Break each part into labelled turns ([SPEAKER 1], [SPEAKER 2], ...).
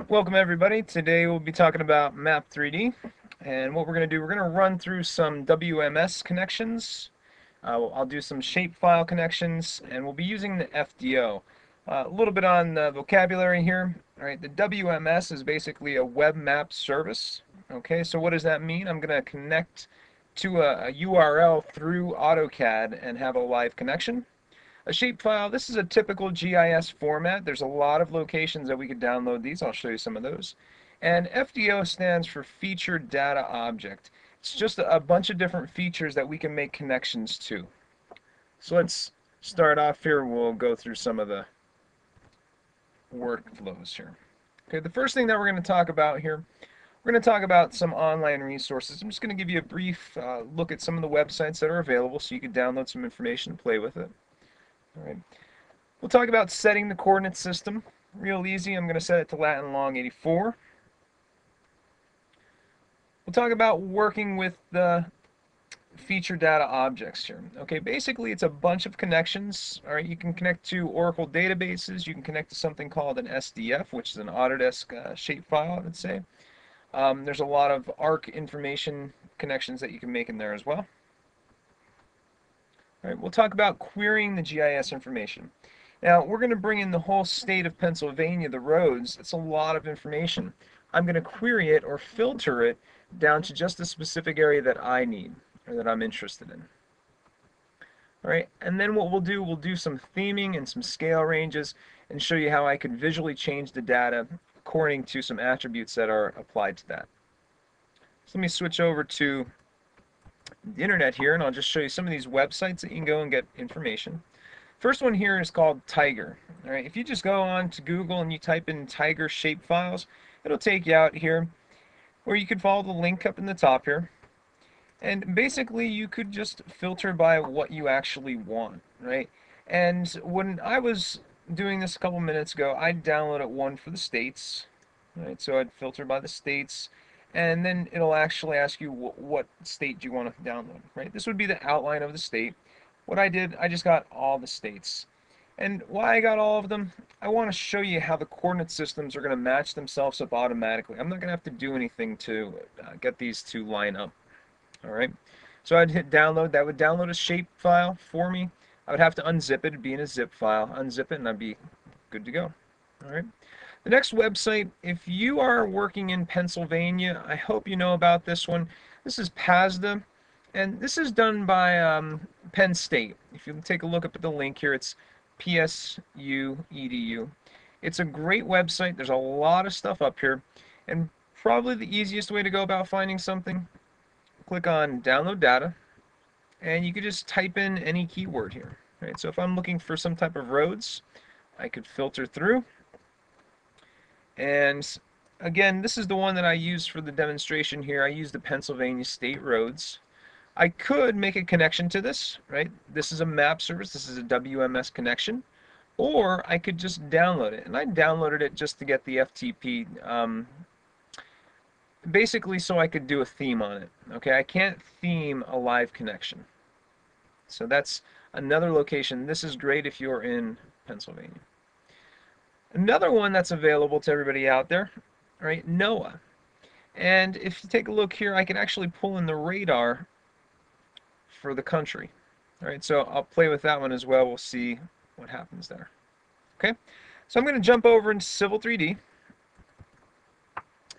[SPEAKER 1] Welcome everybody. Today we'll be talking about Map 3D, and what we're going to do, we're going to run through some WMS connections. I'll do some shapefile connections, and we'll be using the FDO. A little bit on the vocabulary here. All right, the WMS is basically a web map service. Okay, so what does that mean? I'm going to connect to a URL through AutoCAD and have a live connection. A shapefile, this is a typical GIS format. There's a lot of locations that we could download these. I'll show you some of those. And FDO stands for Featured Data Object. It's just a bunch of different features that we can make connections to. So let's start off here. We'll go through some of the workflows here. Okay, the first thing that we're going to talk about here, we're going to talk about some online resources. I'm just going to give you a brief look at some of the websites that are available so you can download some information and play with it. All right. We'll talk about setting the coordinate system. Real easy. I'm going to set it to Latin long 84. We'll talk about working with the feature data objects here. Okay, basically it's a bunch of connections. All right, you can connect to Oracle databases. You can connect to something called an SDF, which is an Autodesk shapefile, I would say. There's a lot of ARC information connections that you can make in there as well. All right, we'll talk about querying the GIS information. Now, we're going to bring in the whole state of Pennsylvania, the roads. It's a lot of information. I'm going to query it or filter it down to just the specific area that I need or that I'm interested in. All right, and then what we'll do some theming and some scale ranges and show you how I can visually change the data according to some attributes that are applied to that. So let me switch over to the internet here, and I'll just show you some of these websites that you can go and get information. First one here is called Tiger. All right, if you just go on to Google and you type in Tiger shapefiles, it'll take you out here, or you could follow the link up in the top here. And basically, you could just filter by what you actually want, right? And when I was doing this a couple minutes ago, I downloaded one for the states, right? So I'd filter by the states, and then it'll actually ask you what state do you want to download, right? This would be the outline of the state. What I did, I just got all the states. And why I got all of them, I want to show you how the coordinate systems are going to match themselves up automatically. I'm not going to have to do anything to get these to line up. All right. So I'd hit download. That would download a shape file for me. I would have to unzip it. It'd be in a zip file. Unzip it and I'd be good to go. All right. The next website, if you are working in Pennsylvania, I hope you know about this one. This is PASDA, and this is done by Penn State. If you take a look up at the link here, it's PSU.edu. It's a great website. There's a lot of stuff up here, and probably the easiest way to go about finding something, click on Download Data, and you could just type in any keyword here. Right? So if I'm looking for some type of roads, I could filter through. And again, this is the one that I used for the demonstration here. I used the Pennsylvania State Roads. I could make a connection to this, right? This is a map service. This is a WMS connection. Or I could just download it. And I downloaded it just to get the FTP, basically so I could do a theme on it. Okay, I can't theme a live connection. So that's another location. This is great if you're in Pennsylvania. Another one that's available to everybody out there, right? NOAA. And if you take a look here, I can actually pull in the radar for the country. All right, so I'll play with that one as well. We'll see what happens there. Okay, so I'm going to jump over into Civil 3D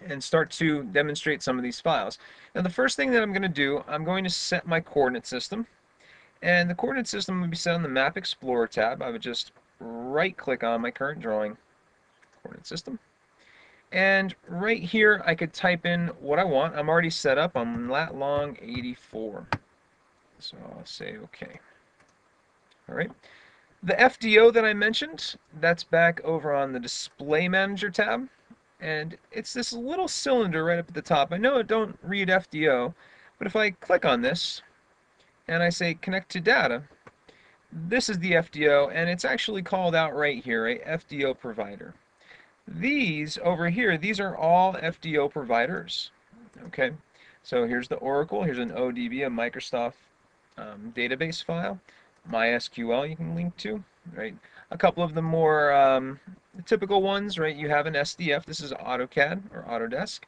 [SPEAKER 1] and start to demonstrate some of these files. Now the first thing that I'm going to do, I'm going to set my coordinate system. And the coordinate system will be set on the Map Explorer tab. I would just right click on my current drawing, coordinate system. And right here I could type in what I want. I'm already set up on lat long 84. So I'll say OK. All right. The FDO that I mentioned, that's back over on the Display Manager tab. And it's this little cylinder right up at the top. I know it don't read FDO, but if I click on this and I say connect to data, this is the FDO, and it's actually called out right here, a FDO provider. These over here, these are all FDO providers. Okay, so here's the Oracle, here's an ODB, a Microsoft database file, MySQL you can link to. right? A couple of the more typical ones, right? You have an SDF. This is AutoCAD or Autodesk.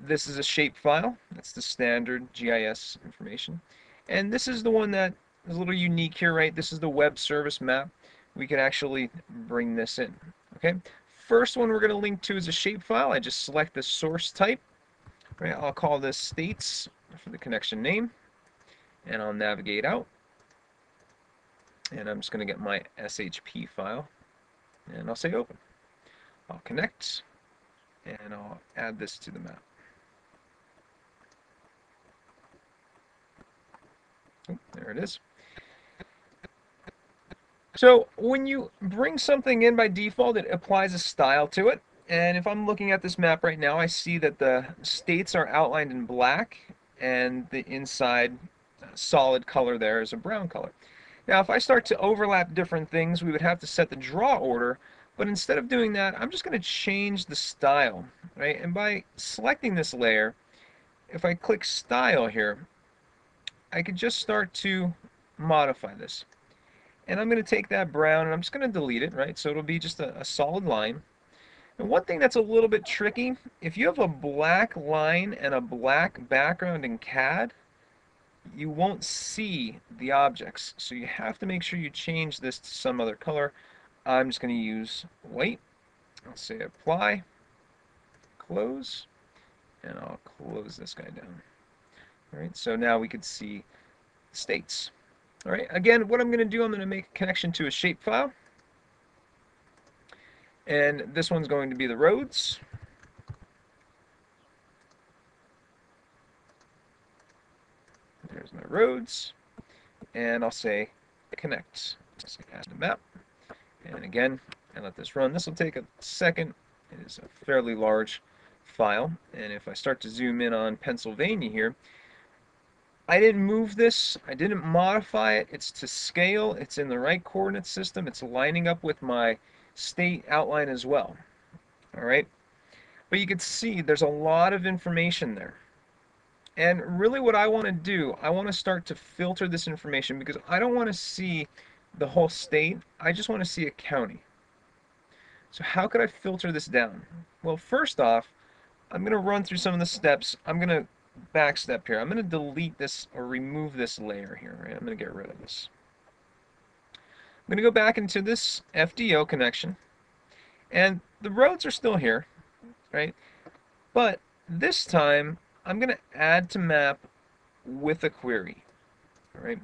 [SPEAKER 1] This is a shapefile. That's the standard GIS information. And this is the one that is a little unique here, right? This is the web service map. We can actually bring this in, okay? First one we're going to link to is a shapefile. I just select the source type, right? I'll call this states for the connection name, and I'll navigate out. And I'm just going to get my SHP file, and I'll say open. I'll connect, and I'll add this to the map. Oh, there it is. So when you bring something in by default, it applies a style to it. And if I'm looking at this map right now, I see that the states are outlined in black and the inside solid color there is a brown color. Now, if I start to overlap different things, we would have to set the draw order. But instead of doing that, I'm just going to change the style, right? And by selecting this layer, if I click style here, I could just start to modify this. And I'm going to take that brown and I'm just going to delete it, right? So it'll be just a solid line. And one thing that's a little bit tricky, if you have a black line and a black background in CAD, you won't see the objects. So you have to make sure you change this to some other color. I'm just going to use white. I'll say apply, close, and I'll close this guy down. All right, so now we can see states. All right, again, what I'm going to do, I'm going to make a connection to a shapefile. And this one's going to be the roads. There's my roads. And I'll say connect. I'll say add to map. And again, I let this run. This will take a second. It is a fairly large file. And if I start to zoom in on Pennsylvania here, I didn't move this. I didn't modify it. It's to scale. It's in the right coordinate system. It's lining up with my state outline as well. All right. But you can see there's a lot of information there. And really what I want to do, I want to start to filter this information because I don't want to see the whole state. I just want to see a county. So how could I filter this down? Well, first off, I'm going to run through some of the steps. I'm going to back step here. I'm going to delete this or remove this layer here. Right? I'm going to get rid of this. I'm going to go back into this FDO connection. And the roads are still here, right? But this time, I'm going to add to map with a query. All right.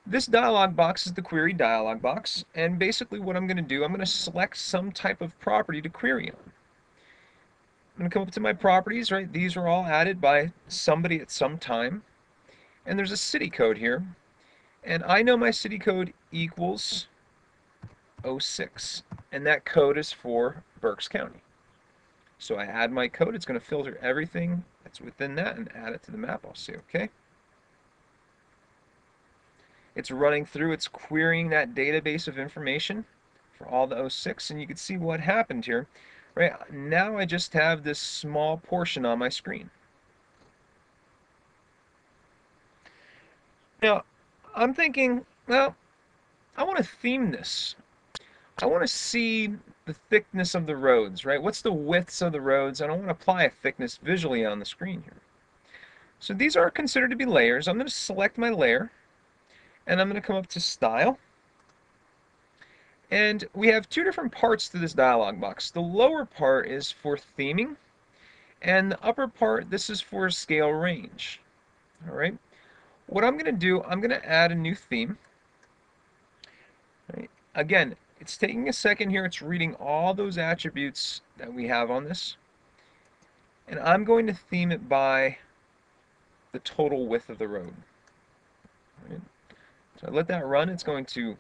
[SPEAKER 1] This dialog box is the query dialog box, and basically what I'm going to do, I'm going to select some type of property to query on. I'm going to come up to my properties, right? These are all added by somebody at some time, and there's a city code here, and I know my city code equals 06, and that code is for Berks County. So I add my code, it's going to filter everything that's within that and add it to the map. I'll say okay. It's running through, it's querying that database of information for all the 06, and you can see what happened here. Right now I just have this small portion on my screen. Now, I'm thinking, well, I want to theme this. I want to see the thickness of the roads, right? What's the widths of the roads? I don't want to apply a thickness visually on the screen here. So these are considered to be layers. I'm going to select my layer, and I'm going to come up to Style. And we have two different parts to this dialog box. The lower part is for theming, and the upper part, this is for scale range. All right. What I'm going to do, I'm going to add a new theme. Right. Again, it's taking a second here. It's reading all those attributes that we have on this. And I'm going to theme it by the total width of the road. Right. So I let that run. It's going to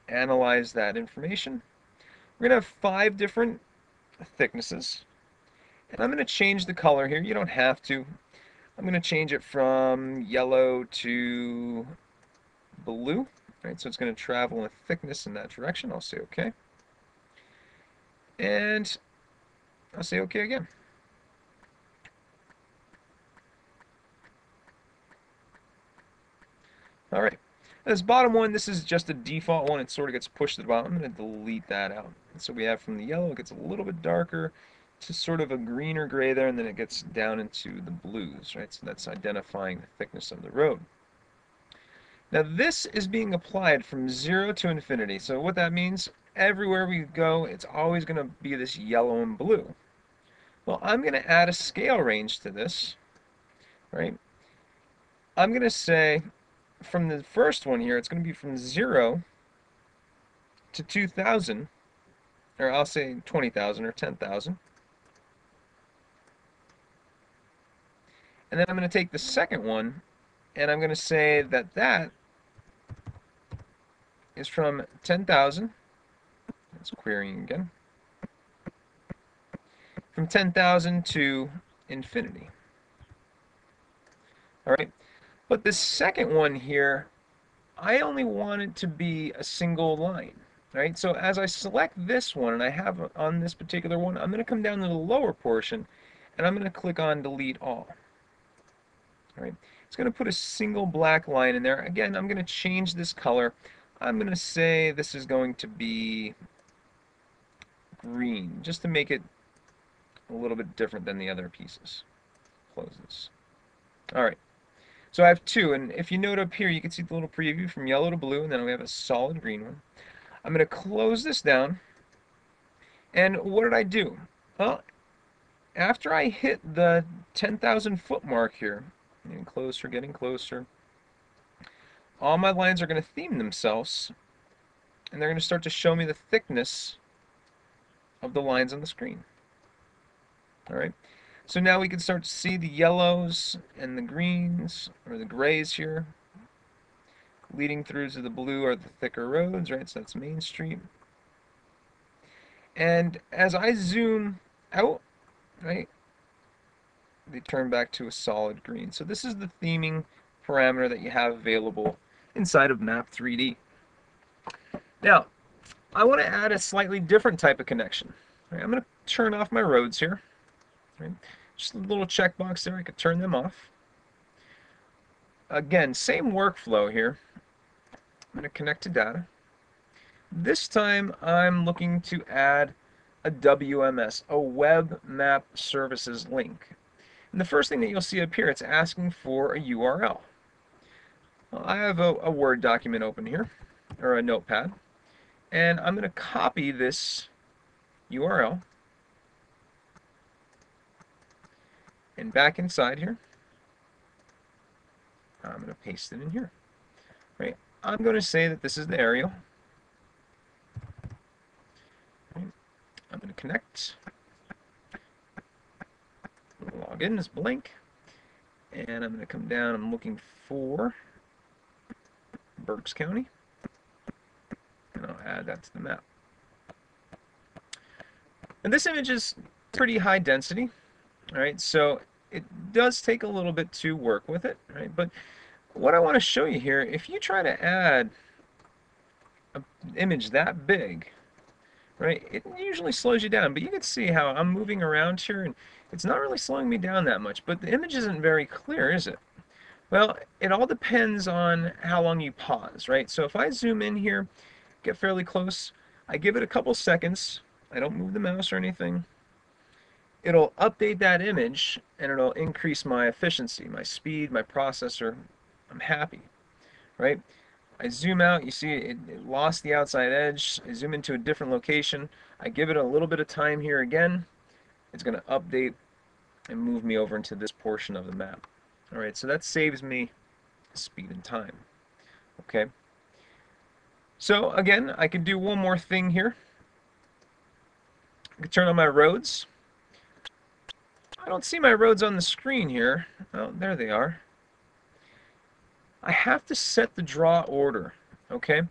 [SPEAKER 1] analyze that information. We're going to have 5 different thicknesses. And I'm going to change the color here. You don't have to. I'm going to change it from yellow to blue. Right, so it's going to travel in thickness in that direction. I'll say OK. And I'll say OK again. All right. This bottom one, this is just a default one. It sort of gets pushed to the bottom. I'm going to delete that out. And so we have from the yellow, it gets a little bit darker to sort of a greener gray there, and then it gets down into the blues, right? So that's identifying the thickness of the road. Now this is being applied from 0 to infinity. So what that means, everywhere we go, it's always going to be this yellow and blue. Well, I'm going to add a scale range to this, right? I'm going to say from the first one here, it's going to be from 0 to 2,000, or I'll say 20,000 or 10,000. And then I'm going to take the second one, and I'm going to say that that is from 10,000. That's querying again. From 10,000 to infinity. All right. But the second one here, I only want it to be a single line. Right? So as I select this one, and I have on this particular one, I'm going to come down to the lower portion, and I'm going to click on Delete All. All right? It's going to put a single black line in there. Again, I'm going to change this color. I'm going to say this is going to be green, just to make it a little bit different than the other pieces. Close this. All right. So I have two, and if you note up here, you can see the little preview from yellow to blue, and then we have a solid green one. I'm going to close this down, and what did I do? Well, after I hit the 10,000 foot mark here, getting closer, all my lines are going to theme themselves, and they're going to start to show me the thickness of the lines on the screen. All right, so now we can start to see the yellows and the greens, or the grays here, leading through to the blue are the thicker roads, right? So that's Main Street. And as I zoom out, right, they turn back to a solid green. So this is the theming parameter that you have available inside of Map 3D. Now, I want to add a slightly different type of connection. Right, I'm going to turn off my roads here. Right? Just a little checkbox there, I could turn them off. Again, same workflow here. I'm going to connect to data. This time I'm looking to add a WMS, a Web Map Services link. And the first thing that you'll see up here, it's asking for a URL. Well, I have a Word document open here, or a notepad, and I'm going to copy this URL and back inside here, I'm going to paste it in here. Right? I'm going to say that this is the aerial. Right? I'm going to connect. Log in as blank. And I'm going to come down. I'm looking for Berks County. And I'll add that to the map. And this image is pretty high density. All right, so it does take a little bit to work with it, right? But what I want to show you here, if you try to add an image that big, right, it usually slows you down. But you can see how I'm moving around here, and it's not really slowing me down that much. But the image isn't very clear, is it? Well, it all depends on how long you pause, right? So if I zoom in here, get fairly close, I give it a couple seconds, I don't move the mouse or anything, it'll update that image and it'll increase my efficiency, my speed, my processor. I'm happy, right? I zoom out, you see it lost the outside edge. I zoom into a different location. I give it a little bit of time here again. It's going to update and move me over into this portion of the map. All right, so that saves me speed and time. Okay. So again, I can do one more thing here. I can turn on my roads. I don't see my roads on the screen here. Oh, there they are. I have to set the draw order, okay?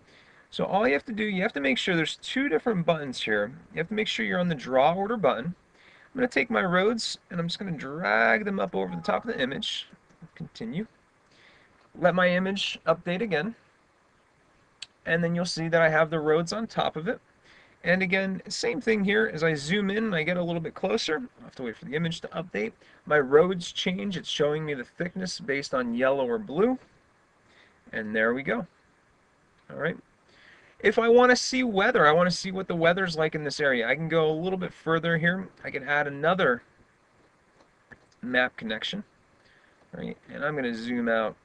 [SPEAKER 1] So all you have to do, you have to make sure there's two different buttons here. You have to make sure you're on the draw order button. I'm going to take my roads and I'm just going to drag them up over the top of the image. Continue. Let my image update again. And then you'll see that I have the roads on top of it. And again, same thing here. As I zoom in and I get a little bit closer, I have to wait for the image to update. My roads change. It's showing me the thickness based on yellow or blue. And there we go. All right. If I want to see weather, I want to see what the weather's like in this area, I can go a little bit further here. I can add another map connection, right? And I'm going to zoom out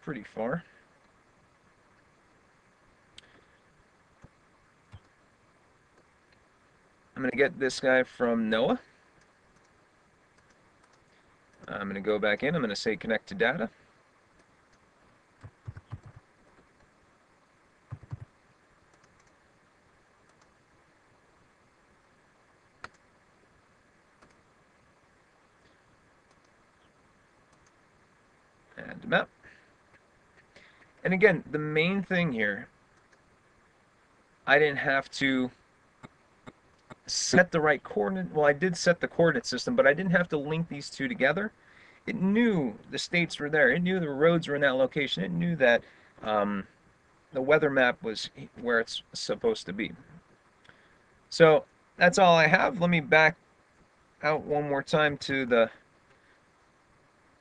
[SPEAKER 1] pretty far. I'm going to get this guy from NOAA. I'm going to go back in. I'm going to say connect to data. Add to map. And again, the main thing here, I didn't have to set the right coordinate. Well, I did set the coordinate system, but I didn't have to link these two together. It knew the states were there. It knew the roads were in that location. It knew that the weather map was where it's supposed to be. So that's all I have. Let me back out one more time to the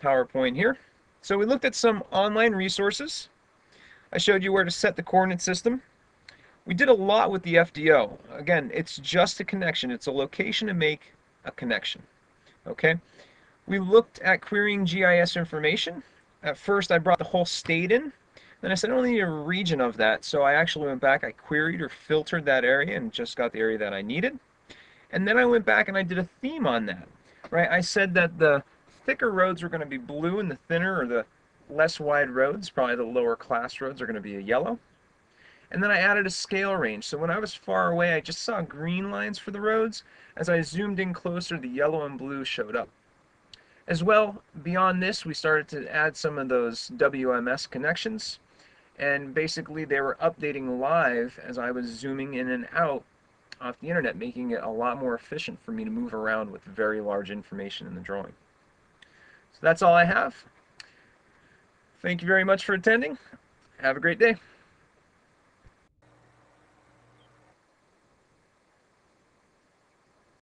[SPEAKER 1] PowerPoint here. So we looked at some online resources. I showed you where to set the coordinate system. We did a lot with the FDO. Again, it's just a connection. It's a location to make a connection. Okay? We looked at querying GIS information. At first, I brought the whole state in. Then I said I only need a region of that. So I actually went back, I queried or filtered that area and just got the area that I needed. And then I went back and I did a theme on that. Right? I said that the thicker roads were going to be blue and the thinner or the less wide roads, probably the lower class roads, are going to be a yellow. And then I added a scale range. So when I was far away, I just saw green lines for the roads. As I zoomed in closer, the yellow and blue showed up. As well, beyond this, we started to add some of those WMS connections. And basically, they were updating live as I was zooming in and out off the internet, making it a lot more efficient for me to move around with very large information in the drawing. So that's all I have. Thank you very much for attending. Have a great day.